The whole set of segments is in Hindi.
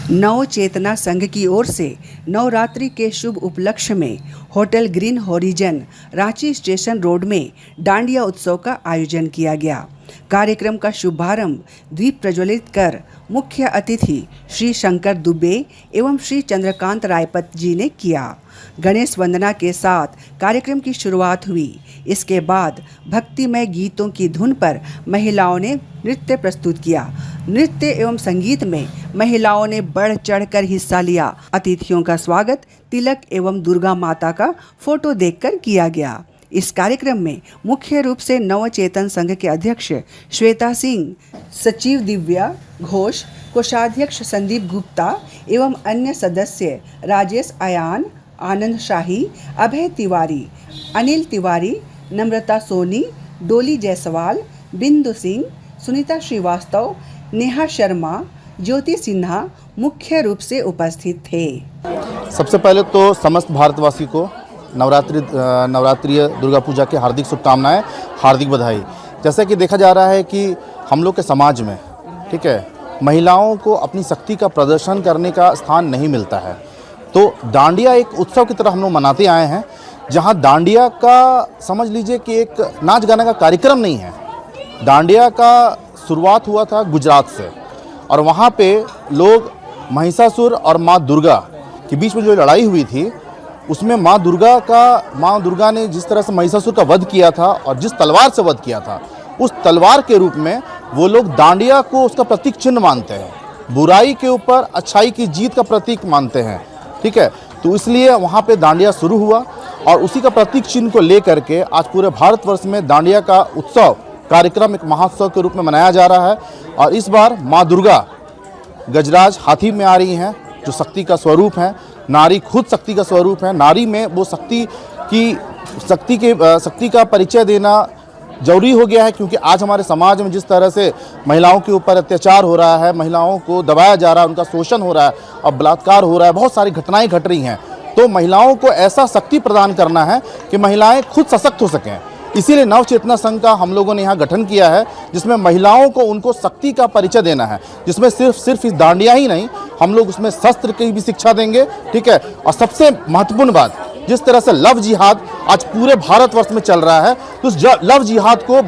नव चेतना संघ की ओर से नवरात्रि के शुभ उपलक्ष्य में hotel green horizon Ranchi station road में डांडिया उत्सव का आयोजन किया गया। कार्यक्रम का शुभारंभ दीप प्रज्वलित कर मुख्य अतिथि श्री शंकर दुबे एवं श्री चंद्रकांत रायपत जी ने किया। गणेश वंदना के साथ कार्यक्रम की शुरुआत हुई। इसके बाद भक्तिमय गीतों की धुन पर महिलाओं ने नृत्य प्रस्तुत किया। नृत्य एवं संगीत में महिलाओं ने बढ़ चढ़कर हिस्सा लिया। अतिथियों का स्वागत तिलक एवं दुर्गा माता का फोटो देखकर किया गया। इस कार्यक्रम में मुख्य रूप से नवचेतन संघ के अध्यक्ष श्वेता सिंह, सचिव दिव्या घोष, कोषाध्यक्ष संदीप गुप्ता एवं अन्य सदस्य राजेश आयान, आनंद शाही, अभय तिवारी, अनिल तिवारी, नम्रता सोनी, डोली जायसवाल, बिंदु सिंह, सुनीता श्रीवास्तव, नेहा शर्मा, ज्योति सिन्हा मुख्य रूप से उपस्थित थे। सबसे पहले तो समस्त भारतवासी को नवरात्रि दुर्गा पूजा की हार्दिक शुभकामनाएं, हार्दिक बधाई। जैसा कि देखा जा रहा है कि हम लोग के समाज में, ठीक है, महिलाओं को अपनी शक्ति का प्रदर्शन करने का स्थान नहीं मिलता है। तो डांडिया एक उत्सव की तरह हम लोग मनाते आए हैं, जहां डांडिया का समझ लीजिए कि एक नाच गाने का कार्यक्रम नहीं है। डांडिया का शुरुआत हुआ था गुजरात से, और वहाँ पे लोग महिषासुर और माँ दुर्गा के बीच में जो लड़ाई हुई थी, उसमें माँ दुर्गा ने जिस तरह से महिषासुर का वध किया था और जिस तलवार से वध किया था, उस तलवार के रूप में वो लोग डांडिया को उसका प्रतीक चिन्ह मानते हैं। बुराई के ऊपर अच्छाई की जीत का प्रतीक मानते हैं, ठीक है। तो इसलिए वहाँ पे डांडिया शुरू हुआ और उसी का प्रतीक चिन्ह को लेकर के आज पूरे भारतवर्ष में डांडिया का उत्सव कार्यक्रम एक महोत्सव के रूप में मनाया जा रहा है। और इस बार माँ दुर्गा गजराज हाथी में आ रही हैं, जो शक्ति का स्वरूप है। नारी खुद शक्ति का स्वरूप है। नारी में वो शक्ति का परिचय देना जरूरी हो गया है, क्योंकि आज हमारे समाज में जिस तरह से महिलाओं के ऊपर अत्याचार हो रहा है, महिलाओं को दबाया जा रहा है, उनका शोषण हो रहा है और बलात्कार हो रहा है, बहुत सारी घटनाएं घट रही हैं। तो महिलाओं को ऐसा शक्ति प्रदान करना है कि महिलाएं खुद सशक्त हो सकें। इसीलिए नव चेतना संघ का हम लोगों ने यहाँ गठन किया है, जिसमें महिलाओं को उनको शक्ति का परिचय देना है, जिसमें सिर्फ इस डांडिया ही नहीं, हम लोग उसमें शस्त्र की भी शिक्षा देंगे, ठीक है। और सबसे महत्वपूर्ण बात, जिस तरह से लव जिहाद आज पूरे भारतवर्ष में चल रहा है, तो उस लव जिहाद को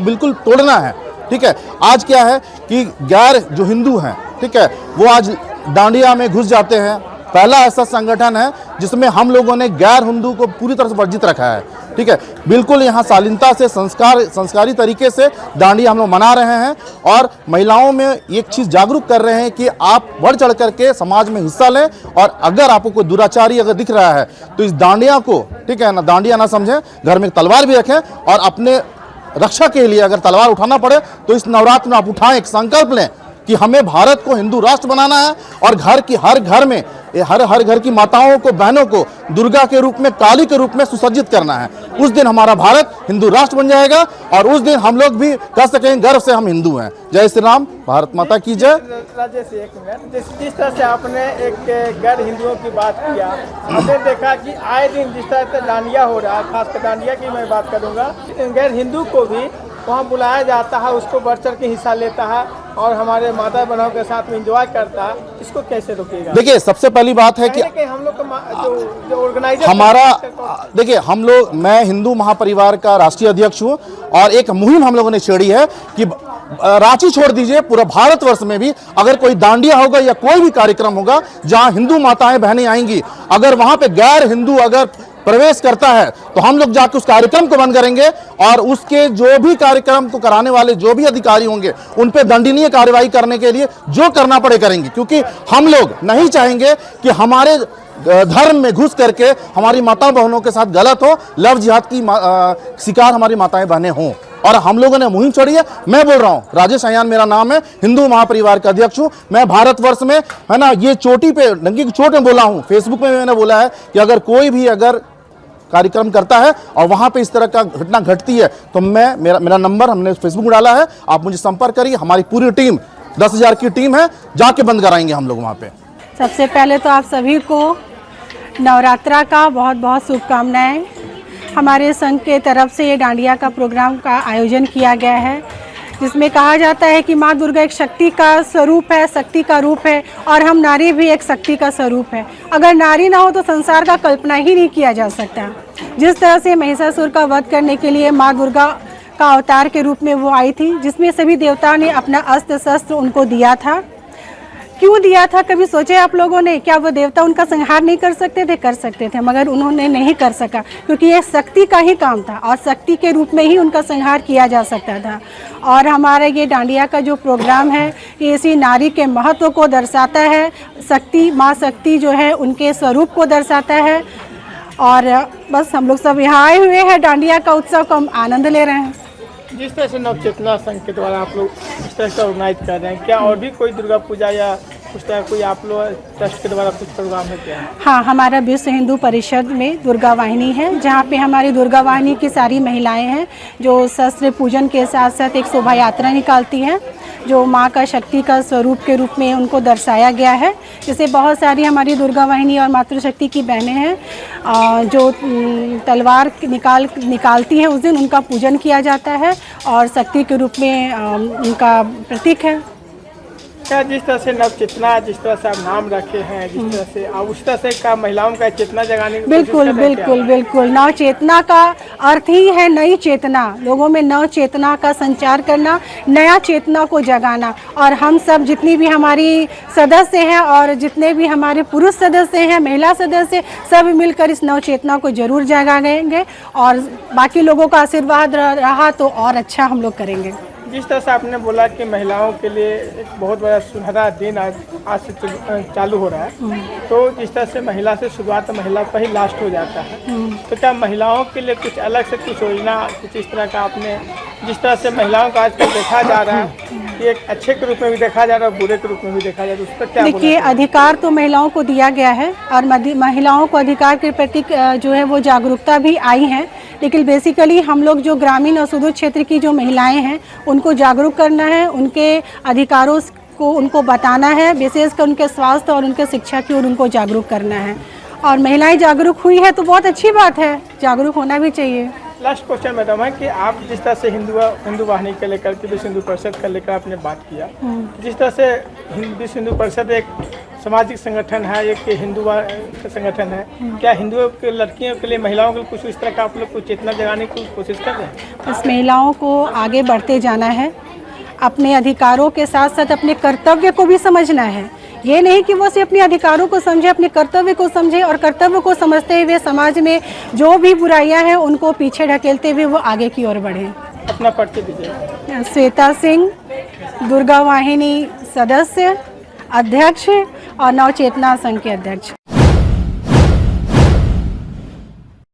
बिल्कुल तोड़ना है, ठीक है। आज क्या है कि गैर जो हिंदू हैं, ठीक है, वो आज डांडिया में घुस जाते हैं। पहला ऐसा संगठन है जिसमें हम लोगों ने गैर हिंदू को पूरी तरह से वर्जित रखा है, ठीक है। बिल्कुल यहाँ शालीनता से संस्कारी तरीके से डांडिया हम लोग मना रहे हैं और महिलाओं में एक चीज़ जागरूक कर रहे हैं कि आप बढ़ चढ़ करके समाज में हिस्सा लें। और अगर आपको कोई दुराचारी अगर दिख रहा है तो इस डांडिया को, ठीक है ना, डांडिया ना समझें, घर में एक तलवार भी रखें और अपने रक्षा के लिए अगर तलवार उठाना पड़े तो इस नवरात्र में आप उठाएं, एक संकल्प लें कि हमें भारत को हिंदू राष्ट्र बनाना है और हर घर में हर घर की माताओं को, बहनों को दुर्गा के रूप में, काली के रूप में सुसज्जित करना है। उस दिन हमारा भारत हिंदू राष्ट्र बन जाएगा और उस दिन हम लोग भी कह सकेंगे गर्व से हम हिंदू हैं। जय श्री राम, भारत माता की जय। राजेश, एक मिनट, जिस तरह से आपने एक गैर हिंदुओं की बात किया, हमने देखा कि आए दिन जिस तरह से डांडिया हो रहा है, खासकर डांडिया की मैं बात करूँगा, गैर हिंदू को भी वहाँ बुलाया जाता है, उसको बढ़ चढ़ के हिस्सा लेता है और हमारे माता बहनों के साथ में एंजॉय करता है। इसको कैसे रोकेगा? देखिए, सबसे पहली बात है कि हम लोग जो ऑर्गेनाइजर हमारा, देखिए, हम लोग, मैं हिंदू महापरिवार का राष्ट्रीय अध्यक्ष हूँ और एक मुहिम हम लोगों ने छेड़ी है कि रांची छोड़ दीजिए, पूरा भारतवर्ष में भी अगर कोई डांडिया होगा या कोई भी कार्यक्रम होगा जहाँ हिंदू माताएं बहनें आएंगी, अगर वहाँ पे गैर हिंदू अगर प्रवेश करता है तो हम लोग जाकर उस कार्यक्रम को बंद करेंगे और उसके जो भी कार्यक्रम को कराने वाले जो भी अधिकारी होंगे उन पे दंडनीय कार्रवाई करने के लिए जो करना पड़े करेंगे, क्योंकि हम लोग नहीं चाहेंगे कि हमारे धर्म में घुस करके हमारी माता बहनों के साथ गलत हो, लव जिहाद की शिकार हमारी माताएं बहनें हों। और हम लोगों ने मुहिम छोड़ी है। मैं बोल रहा हूँ, राजेश आयान मेरा नाम है, हिंदू महापरिवार का अध्यक्ष हूँ। मैं भारतवर्ष में, है ना, ये चोटी पे, डंकी की चोट में बोला हूँ, फेसबुक में मैंने बोला है कि अगर कोई भी अगर कार्यक्रम करता है और वहां पे इस तरह का घटना घटती है तो मेरा नंबर हमने फेसबुक में डाला है, आप मुझे संपर्क करिए। हमारी पूरी टीम 10,000 की टीम है, जाके बंद कराएंगे हम लोग वहां पे। सबसे पहले तो आप सभी को नवरात्रा का बहुत बहुत शुभकामनाएं। हमारे संघ के तरफ से ये डांडिया का प्रोग्राम का आयोजन किया गया है। जिसमें कहा जाता है कि माँ दुर्गा एक शक्ति का स्वरूप है, शक्ति का रूप है, और हम नारी भी एक शक्ति का स्वरूप है। अगर नारी ना हो तो संसार का कल्पना ही नहीं किया जा सकता। जिस तरह से महिषासुर का वध करने के लिए माँ दुर्गा का अवतार के रूप में वो आई थी, जिसमें सभी देवताओं ने अपना अस्त्र शस्त्र उनको दिया था। क्यों दिया था, कभी सोचे आप लोगों ने? क्या वो देवता उनका संहार नहीं कर सकते थे? कर सकते थे, मगर उन्होंने नहीं कर सका, क्योंकि ये शक्ति का ही काम था और शक्ति के रूप में ही उनका संहार किया जा सकता था। और हमारा ये डांडिया का जो प्रोग्राम है, ये इसी नारी के महत्व को दर्शाता है। शक्ति, माँ शक्ति जो है उनके स्वरूप को दर्शाता है। और बस हम लोग सब यहाँ आए हुए हैं, डांडिया का उत्सव का हम आनंद ले रहे हैं। जिस तरह से नवचेतना संघ के द्वारा आप लोग इस तरह से ऑर्गेनाइज कर रहे हैं, क्या और भी कोई दुर्गा पूजा या उस तरह कोई आप लोग ट्रस्ट के द्वारा कुछ प्रोग्राम है क्या? हाँ, हमारा विश्व हिंदू परिषद में दुर्गा वाहिनी है, जहाँ पे हमारी दुर्गा वाहिनी की सारी महिलाएं हैं जो शस्त्र पूजन के साथ साथ एक शोभा यात्रा निकालती हैं, जो माँ का शक्ति का स्वरूप के रूप में उनको दर्शाया गया है। जैसे बहुत सारी हमारी दुर्गा वाहिनी और मातृशक्ति की बहनें हैं जो तलवार निकालती हैं, उस दिन उनका पूजन किया जाता है और शक्ति के रूप में उनका प्रतीक है। क्या जिस तरह से नवचेतना, जिस तरह से आप नाम रखे हैं, जिस तरह से आप उस तरह से का महिलाओं का चेतना जगाने की बिल्कुल बिल्कुल बिल्कुल। नव चेतना का अर्थ ही है नई चेतना, लोगों में नव चेतना का संचार करना, नया चेतना को जगाना। और हम सब जितनी भी हमारी सदस्य हैं और जितने भी हमारे पुरुष सदस्य हैं, महिला सदस्य, सब मिलकर इस नव चेतना को जरूर जगाएंगे और बाकी लोगों का आशीर्वाद रहा तो और अच्छा हम लोग करेंगे। जिस तरह से आपने बोला कि महिलाओं के लिए एक बहुत बड़ा सुनहरा दिन आज से चालू हो रहा है, तो जिस तरह से महिला से शुरुआत महिला पर ही लास्ट हो जाता है, तो क्या महिलाओं के लिए कुछ अलग से कुछ योजना, कुछ इस तरह का आपने, जिस तरह से महिलाओं का आजकल देखा जा रहा है कि एक अच्छे के रूप में भी देखा जा रहा है, बुरे के रूप में भी देखा जा रहा है, उस पर क्या? देखिए, अधिकार तो महिलाओं को दिया गया है और महिलाओं को अधिकार के प्रति जो है वो जागरूकता भी आई है, लेकिन बेसिकली हम लोग जो ग्रामीण और सुदूर क्षेत्र की जो महिलाएं हैं उनको जागरूक करना है, उनके अधिकारों को उनको बताना है, विशेषकर उनके स्वास्थ्य और उनके शिक्षा की ओर उनको जागरूक करना है। और महिलाएं जागरूक हुई है तो बहुत अच्छी बात है, जागरूक होना भी चाहिए। लास्ट क्वेश्चन मैडम है कि आप जिस तरह से हिंदू वाहिनी के लेकर के विश्व हिंदू परिषद का लेकर आपने बात किया, जिस तरह से विश्व हिंदू परिषद एक सामाजिक संगठन है, एक हिंदू संगठन है, क्या हिंदुओं के लड़कियों के लिए, महिलाओं के लिए कुछ इस तरह का आप लोग कुछ चेतना जगाने की कोशिश कर रहे हैं? बस महिलाओं को आगे बढ़ते जाना है, अपने अधिकारों के साथ साथ अपने कर्तव्य को भी समझना है। ये नहीं कि वो सिर्फ अपने अधिकारों को समझे, अपने कर्तव्य को समझे और कर्तव्य को समझते हुए समाज में जो भी बुराइयां हैं उनको पीछे ढकेलते हुए वो आगे की ओर बढ़े। अपना परिचय दीजिए। श्वेता सिंह, दुर्गा वाहिनी सदस्य, अध्यक्ष और नवचेतना संघ के अध्यक्ष।